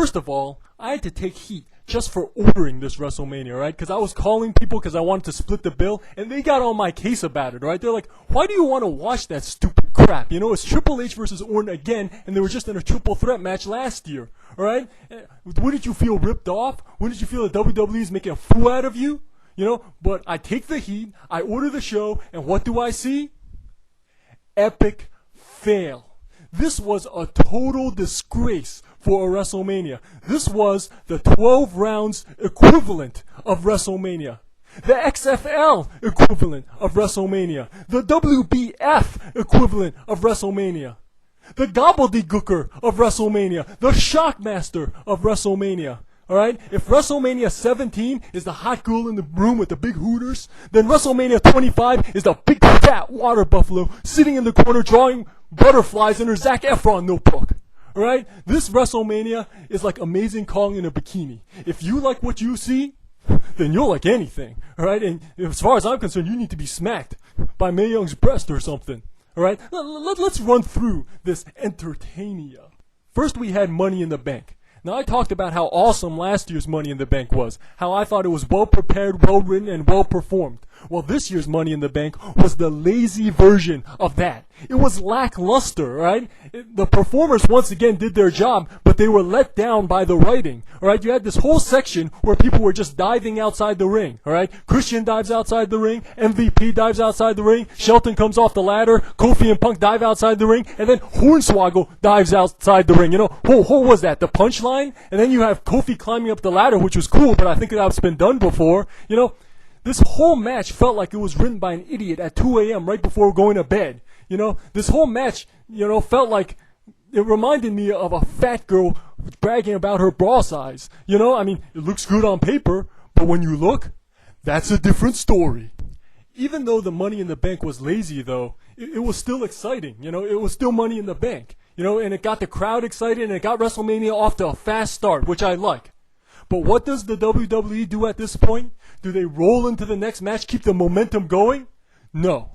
First of all, I had to take heat just for ordering this WrestleMania, right? Because I was calling people because I wanted to split the bill, and they got on my case about it, right? They're like, why do you want to watch that stupid crap? You know, it's Triple H versus Orton again, and they were just in a triple threat match last year, all right? When did you feel ripped off? When did you feel the WWE is making a fool out of you? You know, but I take the heat, I order the show, and what do I see? Epic fail. This was a total disgrace for a WrestleMania. This was the 12 rounds equivalent of WrestleMania. The XFL equivalent of WrestleMania. The WBF equivalent of WrestleMania. The gobbledygooker of WrestleMania. The shockmaster of WrestleMania. Alright? If WrestleMania 17 is the hot girl in the room with the big hooters, then WrestleMania 25 is the big fat water buffalo sitting in the corner drawing butterflies in her Zac Efron notebook. Alright? This WrestleMania is like Amazing Kong in a bikini. If you like what you see, then you'll like anything. Alright? And as far as I'm concerned, you need to be smacked by Mae Young's breast or something. Alright? Let's run through this entertainia. First we had Money in the Bank. Now, I talked about how awesome last year's Money in the Bank was, how I thought it was well prepared, well written, and well performed. Well, this year's Money in the Bank was the lazy version of that. It was lackluster, right? The performers once again did their job, but they were let down by the writing, alright? You had this whole section where people were just diving outside the ring, alright? Christian dives outside the ring, MVP dives outside the ring, Shelton comes off the ladder, Kofi and Punk dive outside the ring, and then Hornswoggle dives outside the ring. You know, what was that? The punchline? And then you have Kofi climbing up the ladder, which was cool, but I think that's been done before. You know, this whole match felt like it was written by an idiot at 2 a.m. right before going to bed. You know, this whole match, you know, felt like it reminded me of a fat girl bragging about her bra size. You know, I mean, it looks good on paper, but when you look, that's a different story. Even though the Money in the Bank was lazy, though, it was still exciting. You know, it was still Money in the Bank. You know, and it got the crowd excited, and it got WrestleMania off to a fast start, which I like. But what does the WWE do at this point? Do they roll into the next match, keep the momentum going? No.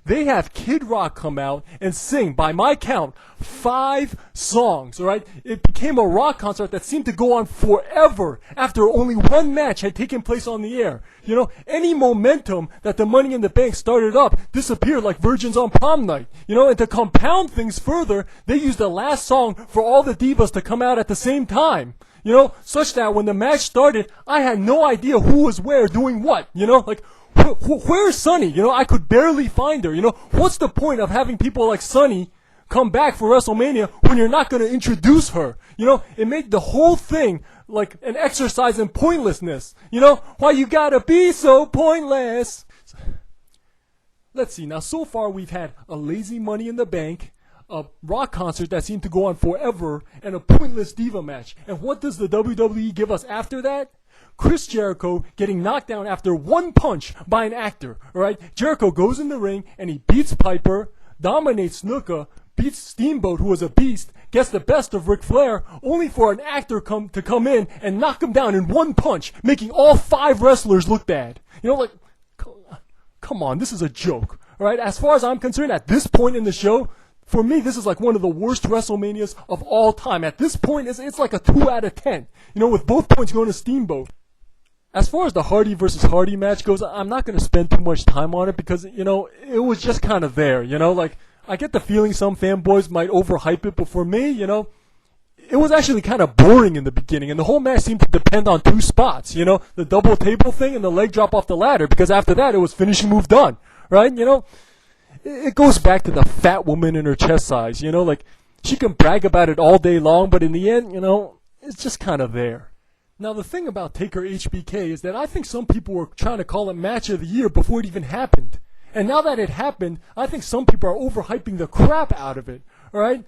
They have Kid Rock come out and sing, by my count, 5 songs, alright? It became a rock concert that seemed to go on forever after only one match had taken place on the air. You know, any momentum that the Money in the Bank started up disappeared like virgins on prom night. You know, and to compound things further, they used the last song for all the divas to come out at the same time. You know, such that when the match started, I had no idea who was where doing what. You know, like, where's Sunny? You know, I could barely find her. You know, what's the point of having people like Sunny come back for WrestleMania when you're not going to introduce her? You know, it made the whole thing like an exercise in pointlessness. You know, why you gotta be so pointless? Let's see, now so far we've had a lazy Money in the Bank, a rock concert that seemed to go on forever, and a pointless diva match. And what does the WWE give us after that? Chris Jericho getting knocked down after one punch by an actor. Alright, Jericho goes in the ring and he beats Piper, dominates Snuka, beats Steamboat, who was a beast, gets the best of Ric Flair, only for an actor to come in and knock him down in one punch, making all 5 wrestlers look bad. You know, like, come on, this is a joke. Alright, as far as I'm concerned, at this point in the show, for me, this is like one of the worst WrestleManias of all time. At this point, it's like a 2 out of 10. You know, with both points going to Steamboat. As far as the Hardy versus Hardy match goes, I'm not going to spend too much time on it because, you know, it was just kind of there. You know, like, I get the feeling some fanboys might overhype it, but for me, you know, it was actually kind of boring in the beginning, and the whole match seemed to depend on 2 spots. You know, the double table thing and the leg drop off the ladder, because after that, it was finishing move done. Right? You know? It goes back to the fat woman in her chest size, you know, like, she can brag about it all day long, but in the end, you know, it's just kind of there. Now, the thing about Taker HBK is that I think some people were trying to call it match of the year before it even happened. And now that it happened, I think some people are overhyping the crap out of it, alright?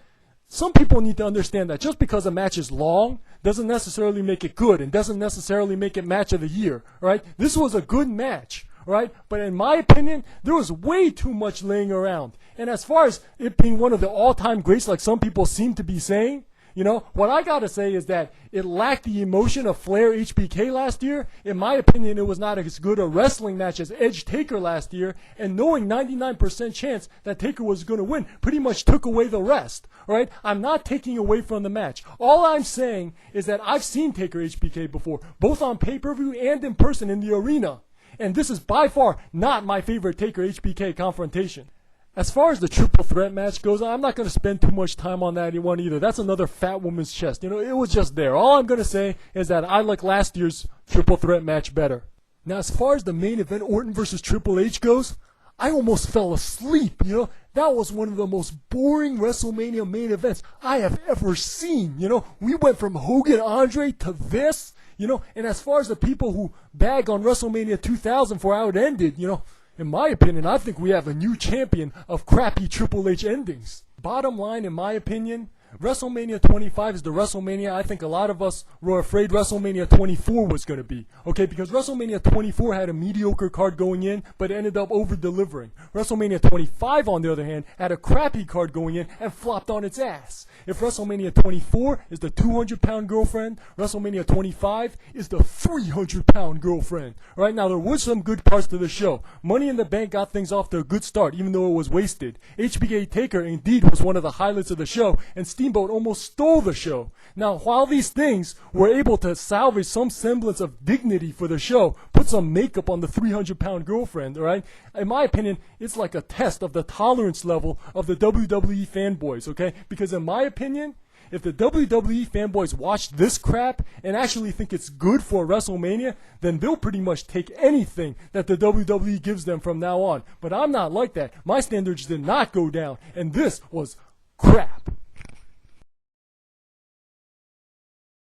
Some people need to understand that just because a match is long doesn't necessarily make it good and doesn't necessarily make it match of the year, alright? This was a good match. Right? But in my opinion, there was way too much laying around. And as far as it being one of the all-time greats like some people seem to be saying, You know, what I gotta say is that it lacked the emotion of Flair HBK last year. In my opinion, it was not as good a wrestling match as Edge Taker last year, and knowing 99% chance that Taker was gonna win pretty much took away the rest. Alright? I'm not taking away from the match. All I'm saying is that I've seen Taker HBK before, both on pay-per-view and in person in the arena. And this is by far not my favorite Taker HBK confrontation. As far as the triple threat match goes, I'm not going to spend too much time on that one either. That's another fat woman's chest. You know, it was just there. All I'm going to say is that I like last year's triple threat match better. Now, as far as the main event, Orton versus Triple H goes, I almost fell asleep, you know. That was one of the most boring WrestleMania main events I have ever seen, you know. We went from Hogan Andre to this, you know. And as far as the people who bag on WrestleMania 2000 for how it ended, you know, in my opinion, I think we have a new champion of crappy Triple H endings. Bottom line, in my opinion, WrestleMania 25 is the WrestleMania I think a lot of us were afraid WrestleMania 24 was going to be. Okay, because WrestleMania 24 had a mediocre card going in, but ended up over-delivering. WrestleMania 25, on the other hand, had a crappy card going in and flopped on its ass. If WrestleMania 24 is the 200-pound girlfriend, WrestleMania 25 is the 300-pound girlfriend. Right now, there were some good parts to the show. Money in the Bank got things off to a good start, even though it was wasted. HBK Taker indeed was one of the highlights of the show, and Steamboat almost stole the show. Now, while these things were able to salvage some semblance of dignity for the show, put some makeup on the 300-pound girlfriend, alright? In my opinion, it's like a test of the tolerance level of the WWE fanboys, okay? Because in my opinion, if the WWE fanboys watch this crap and actually think it's good for WrestleMania, then they'll pretty much take anything that the WWE gives them from now on. But I'm not like that. My standards did not go down, and this was crap.